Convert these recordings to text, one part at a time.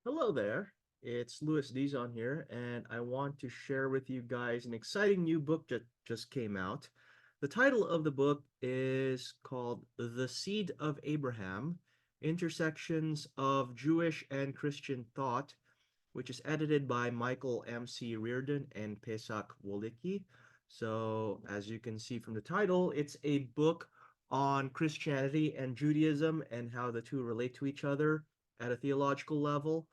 Hello there. It's Dizon here, and I want to share with you guys an exciting new book that just came out. The title of the book is called The Seed of Abraham: Intersections of Jewish and Christian Thought, which is edited by Michael M.C. Reardon and Pesach Wolicki. So, as you can see from the title, it's a book on Christianity and Judaism and how the two relate to each other at a theological level.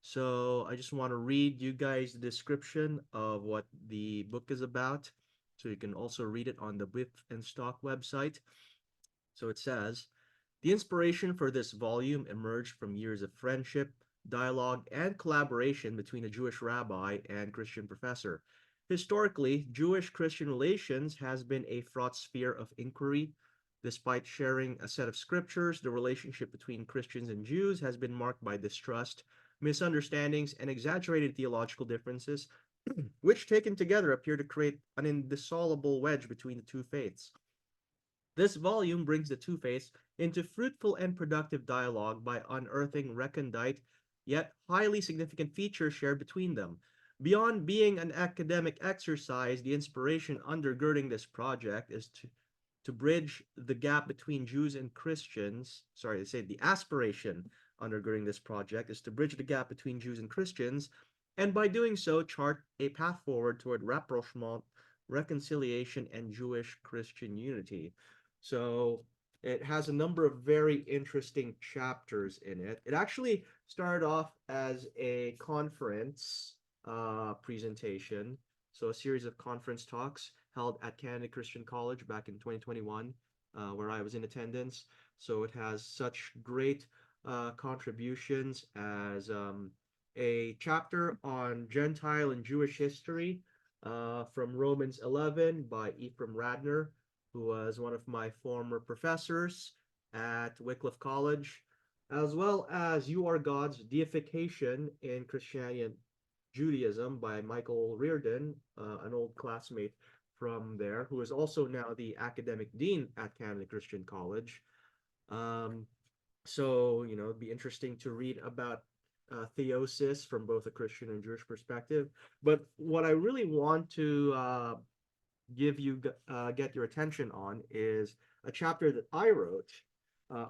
So I just want to read you guys the description of what the book is about. So you can also read it on the Whip and Stock website. So it says, the inspiration for this volume emerged from years of friendship, dialogue, and collaboration between a Jewish rabbi and Christian professor. Historically, Jewish-Christian relations has been a fraught sphere of inquiry. Despite sharing a set of scriptures, the relationship between Christians and Jews has been marked by distrust, misunderstandings, and exaggerated theological differences, which taken together appear to create an indissoluble wedge between the two faiths. This volume brings the two faiths into fruitful and productive dialogue by unearthing recondite yet highly significant features shared between them. Beyond being an academic exercise, the inspiration undergirding this project is to bridge the gap between Jews and Christians. Sorry to say, the aspiration undergirding this project is to bridge the gap between Jews and Christians, and by doing so, chart a path forward toward rapprochement, reconciliation, and Jewish Christian unity. So it has a number of very interesting chapters in it. It actually started off as a conference presentation, so a series of conference talks held at Canada Christian College back in 2021, where I was in attendance. So it has such great contributions as a chapter on Gentile and Jewish history from Romans 11 by Ephraim Radner, who was one of my former professors at Wycliffe College, as well as You Are God's Deification in Christianity and Judaism by Michael Reardon, an old classmate from there, who is also now the academic dean at Canada Christian College. Um, it'd be interesting to read about theosis from both a Christian and Jewish perspective. But what I really want to get your attention on is a chapter that I wrote,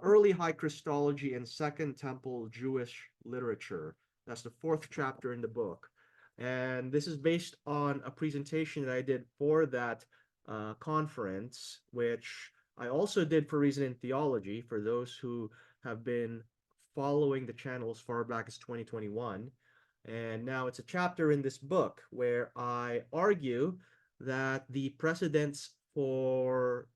Early High Christology and Second Temple Jewish Literature. That's the fourth chapter in the book. And this is based on a presentation that I did for that conference, which I also did for Reason in Theology, for those who have been following the channel as far back as 2021. And now it's a chapter in this book where I argue that the precedents for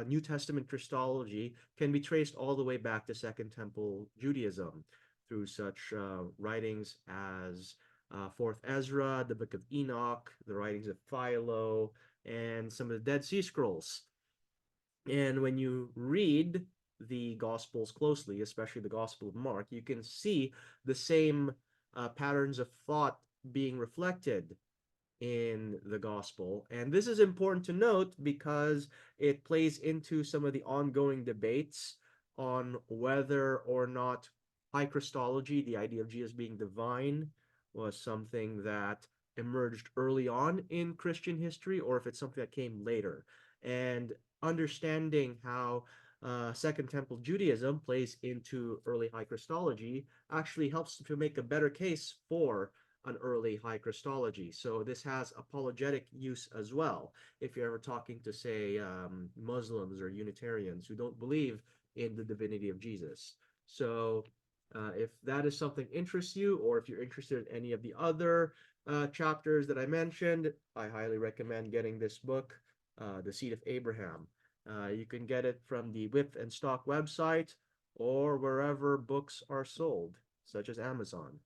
New Testament Christology can be traced all the way back to Second Temple Judaism through such writings as Fourth Ezra, the Book of Enoch, the writings of Philo, and some of the Dead Sea Scrolls. And when you read the Gospels closely, especially the Gospel of Mark, you can see the same patterns of thought being reflected in the gospel. And this is important to note because it plays into some of the ongoing debates on whether or not high Christology, the idea of Jesus being divine, was something that emerged early on in Christian history or if it's something that came later. And understanding how Second Temple Judaism plays into early high Christology actually helps to make a better case for an early high Christology. So this has apologetic use as well. If you're ever talking to, say, Muslims or Unitarians who don't believe in the divinity of Jesus. So if that is something interests you, or if you're interested in any of the other chapters that I mentioned, I highly recommend getting this book, The Seed of Abraham. You can get it from the Whip and Stock website or wherever books are sold, such as Amazon.